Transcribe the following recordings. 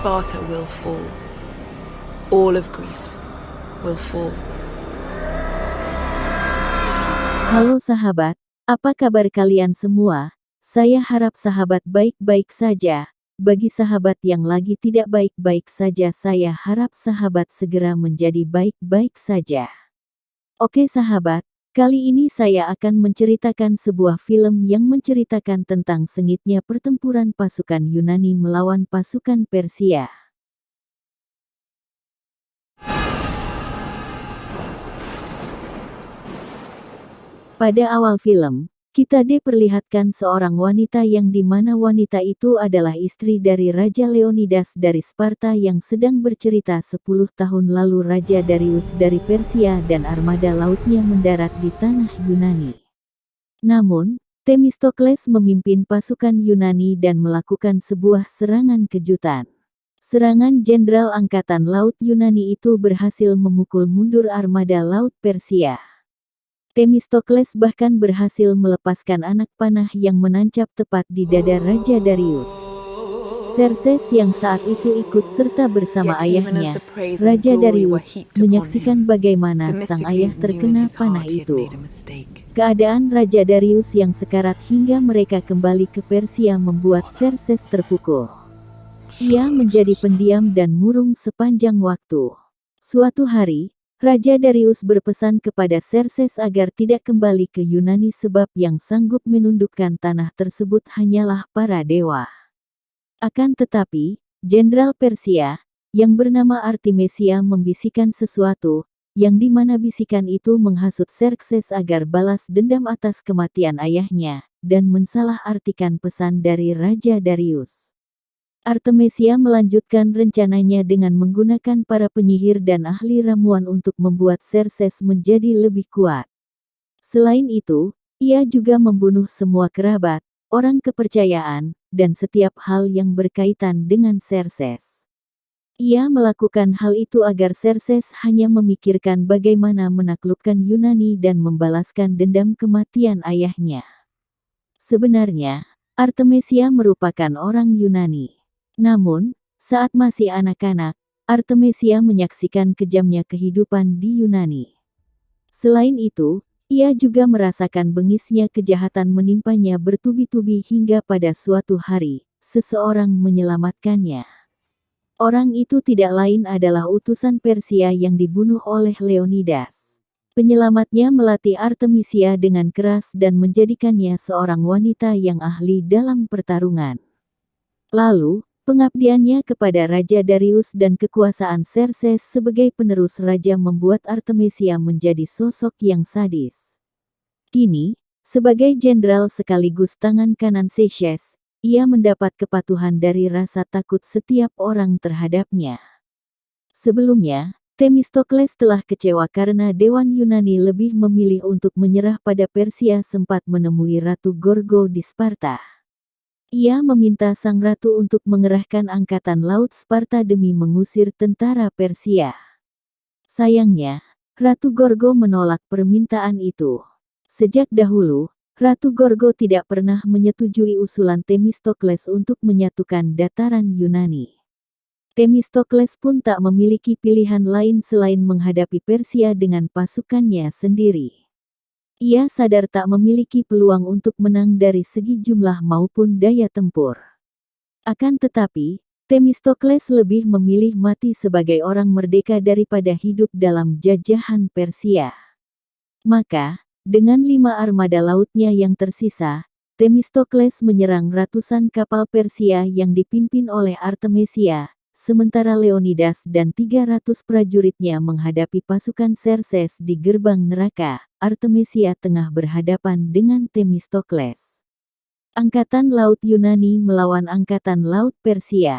Sparta will fall. All of Greece will fall. Halo sahabat, apa kabar kalian semua? Saya harap sahabat baik-baik saja. Bagi sahabat yang lagi tidak baik-baik saja, saya harap sahabat segera menjadi baik-baik saja. Oke sahabat, kali ini saya akan menceritakan sebuah film yang menceritakan tentang sengitnya pertempuran pasukan Yunani melawan pasukan Persia. Pada awal film, kita diperlihatkan seorang wanita yang di mana wanita itu adalah istri dari Raja Leonidas dari Sparta yang sedang bercerita 10 tahun lalu Raja Darius dari Persia dan armada lautnya mendarat di tanah Yunani. Namun, Themistokles memimpin pasukan Yunani dan melakukan sebuah serangan kejutan. Serangan Jenderal Angkatan Laut Yunani itu berhasil memukul mundur armada laut Persia. Themistokles bahkan berhasil melepaskan anak panah yang menancap tepat di dada Raja Darius. Xerxes yang saat itu ikut serta bersama ayahnya, Raja Darius, menyaksikan bagaimana sang ayah terkena panah itu. Keadaan Raja Darius yang sekarat hingga mereka kembali ke Persia membuat Xerxes terpukul. Ia menjadi pendiam dan murung sepanjang waktu. Suatu hari, Raja Darius berpesan kepada Xerxes agar tidak kembali ke Yunani sebab yang sanggup menundukkan tanah tersebut hanyalah para dewa. Akan tetapi, Jenderal Persia, yang bernama Artemisia membisikkan sesuatu, yang dimana bisikan itu menghasut Xerxes agar balas dendam atas kematian ayahnya, dan mensalah-artikan pesan dari Raja Darius. Artemisia melanjutkan rencananya dengan menggunakan para penyihir dan ahli ramuan untuk membuat Xerxes menjadi lebih kuat. Selain itu, ia juga membunuh semua kerabat, orang kepercayaan, dan setiap hal yang berkaitan dengan Xerxes. Ia melakukan hal itu agar Xerxes hanya memikirkan bagaimana menaklukkan Yunani dan membalaskan dendam kematian ayahnya. Sebenarnya, Artemisia merupakan orang Yunani. Namun, saat masih anak-anak, Artemisia menyaksikan kejamnya kehidupan di Yunani. Selain itu, ia juga merasakan bengisnya kejahatan menimpanya bertubi-tubi hingga pada suatu hari, seseorang menyelamatkannya. Orang itu tidak lain adalah utusan Persia yang dibunuh oleh Leonidas. Penyelamatnya melatih Artemisia dengan keras dan menjadikannya seorang wanita yang ahli dalam pertarungan. Lalu, pengabdiannya kepada Raja Darius dan kekuasaan Xerxes sebagai penerus raja membuat Artemisia menjadi sosok yang sadis. Kini, sebagai jenderal sekaligus tangan kanan Xerxes, ia mendapat kepatuhan dari rasa takut setiap orang terhadapnya. Sebelumnya, Themistokles telah kecewa karena Dewan Yunani lebih memilih untuk menyerah pada Persia sempat menemui Ratu Gorgo di Sparta. Ia meminta sang ratu untuk mengerahkan angkatan laut Sparta demi mengusir tentara Persia. Sayangnya, Ratu Gorgo menolak permintaan itu. Sejak dahulu, Ratu Gorgo tidak pernah menyetujui usulan Themistokles untuk menyatukan dataran Yunani. Themistokles pun tak memiliki pilihan lain selain menghadapi Persia dengan pasukannya sendiri. Ia sadar tak memiliki peluang untuk menang dari segi jumlah maupun daya tempur. Akan tetapi, Themistokles lebih memilih mati sebagai orang merdeka daripada hidup dalam jajahan Persia. Maka, dengan 5 armada lautnya yang tersisa, Themistokles menyerang ratusan kapal Persia yang dipimpin oleh Artemisia, sementara Leonidas dan 300 prajuritnya menghadapi pasukan Xerxes di gerbang neraka. Artemisia tengah berhadapan dengan Themistokles. Angkatan Laut Yunani melawan Angkatan Laut Persia.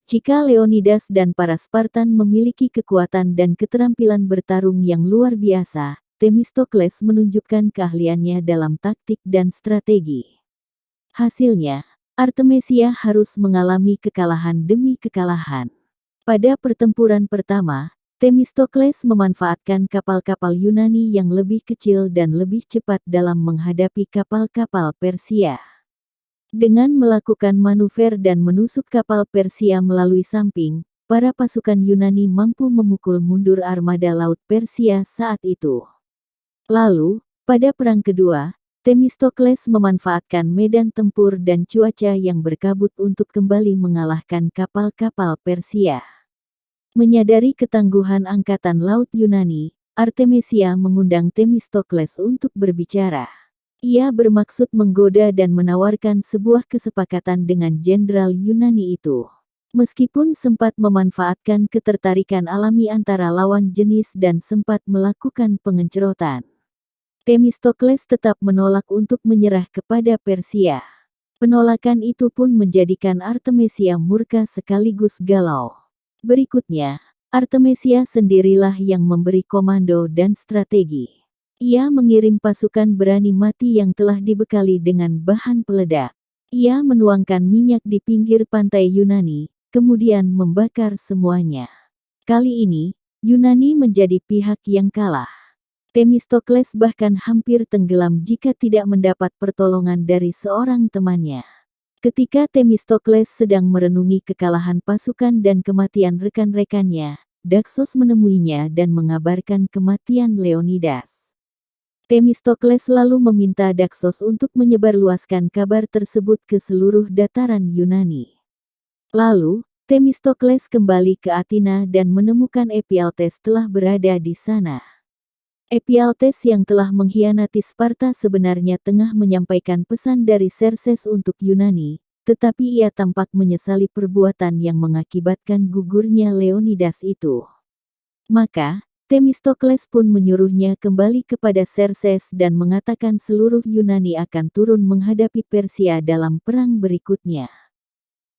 Jika Leonidas dan para Spartan memiliki kekuatan dan keterampilan bertarung yang luar biasa, Themistokles menunjukkan keahliannya dalam taktik dan strategi. Hasilnya, Artemisia harus mengalami kekalahan demi kekalahan. Pada pertempuran pertama, Themistokles memanfaatkan kapal-kapal Yunani yang lebih kecil dan lebih cepat dalam menghadapi kapal-kapal Persia. Dengan melakukan manuver dan menusuk kapal Persia melalui samping, para pasukan Yunani mampu memukul mundur armada laut Persia saat itu. Lalu, pada perang kedua, Themistokles memanfaatkan medan tempur dan cuaca yang berkabut untuk kembali mengalahkan kapal-kapal Persia. Menyadari ketangguhan angkatan laut Yunani, Artemisia mengundang Themistokles untuk berbicara. Ia bermaksud menggoda dan menawarkan sebuah kesepakatan dengan jenderal Yunani itu. Meskipun sempat memanfaatkan ketertarikan alami antara lawan jenis dan sempat melakukan pengencerotan, Themistokles tetap menolak untuk menyerah kepada Persia. Penolakan itu pun menjadikan Artemisia murka sekaligus galau. Berikutnya, Artemisia sendirilah yang memberi komando dan strategi. Ia mengirim pasukan berani mati yang telah dibekali dengan bahan peledak. Ia menuangkan minyak di pinggir pantai Yunani, kemudian membakar semuanya. Kali ini, Yunani menjadi pihak yang kalah. Themistokles bahkan hampir tenggelam jika tidak mendapat pertolongan dari seorang temannya. Ketika Themistokles sedang merenungi kekalahan pasukan dan kematian rekan-rekannya, Daksos menemuinya dan mengabarkan kematian Leonidas. Themistokles lalu meminta Daksos untuk menyebarluaskan kabar tersebut ke seluruh dataran Yunani. Lalu, Themistokles kembali ke Athena dan menemukan Ephialtes telah berada di sana. Ephialtes yang telah mengkhianati Sparta sebenarnya tengah menyampaikan pesan dari Xerxes untuk Yunani, tetapi ia tampak menyesali perbuatan yang mengakibatkan gugurnya Leonidas itu. Maka, Themistokles pun menyuruhnya kembali kepada Xerxes dan mengatakan seluruh Yunani akan turun menghadapi Persia dalam perang berikutnya.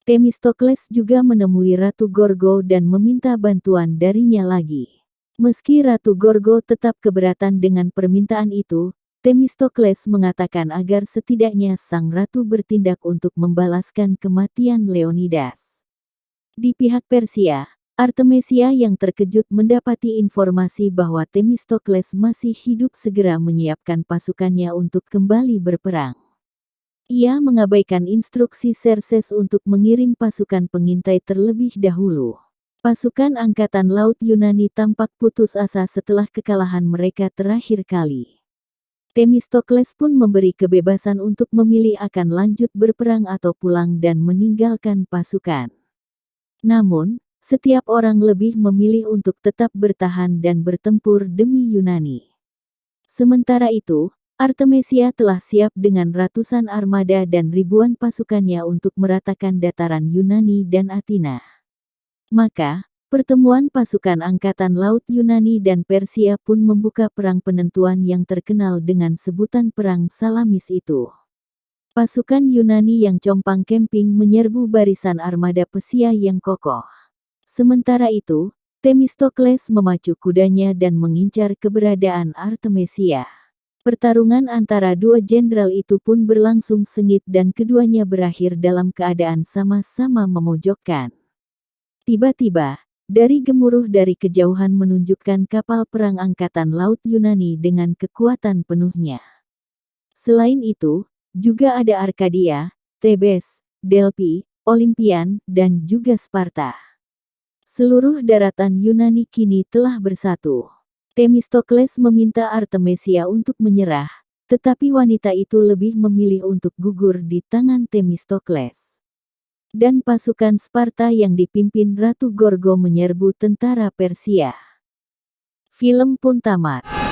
Themistokles juga menemui Ratu Gorgo dan meminta bantuan darinya lagi. Meski Ratu Gorgo tetap keberatan dengan permintaan itu, Themistokles mengatakan agar setidaknya sang ratu bertindak untuk membalaskan kematian Leonidas. Di pihak Persia, Artemisia yang terkejut mendapati informasi bahwa Themistokles masih hidup segera menyiapkan pasukannya untuk kembali berperang. Ia mengabaikan instruksi Xerxes untuk mengirim pasukan pengintai terlebih dahulu. Pasukan angkatan laut Yunani tampak putus asa setelah kekalahan mereka terakhir kali. Themistokles pun memberi kebebasan untuk memilih akan lanjut berperang atau pulang dan meninggalkan pasukan. Namun, setiap orang lebih memilih untuk tetap bertahan dan bertempur demi Yunani. Sementara itu, Artemisia telah siap dengan ratusan armada dan ribuan pasukannya untuk meratakan dataran Yunani dan Athena. Maka, pertemuan pasukan angkatan laut Yunani dan Persia pun membuka perang penentuan yang terkenal dengan sebutan Perang Salamis itu. Pasukan Yunani yang compang camping menyerbu barisan armada Persia yang kokoh. Sementara itu, Themistokles memacu kudanya dan mengincar keberadaan Artemisia. Pertarungan antara dua jenderal itu pun berlangsung sengit dan keduanya berakhir dalam keadaan sama-sama memojokkan. Tiba-tiba, dari gemuruh dari kejauhan menunjukkan kapal perang angkatan laut Yunani dengan kekuatan penuhnya. Selain itu, juga ada Arkadia, Thebes, Delphi, Olimpian, dan juga Sparta. Seluruh daratan Yunani kini telah bersatu. Themistokles meminta Artemisia untuk menyerah, tetapi wanita itu lebih memilih untuk gugur di tangan Themistokles. Dan pasukan Sparta yang dipimpin Ratu Gorgo menyerbu tentara Persia. Film pun tamat.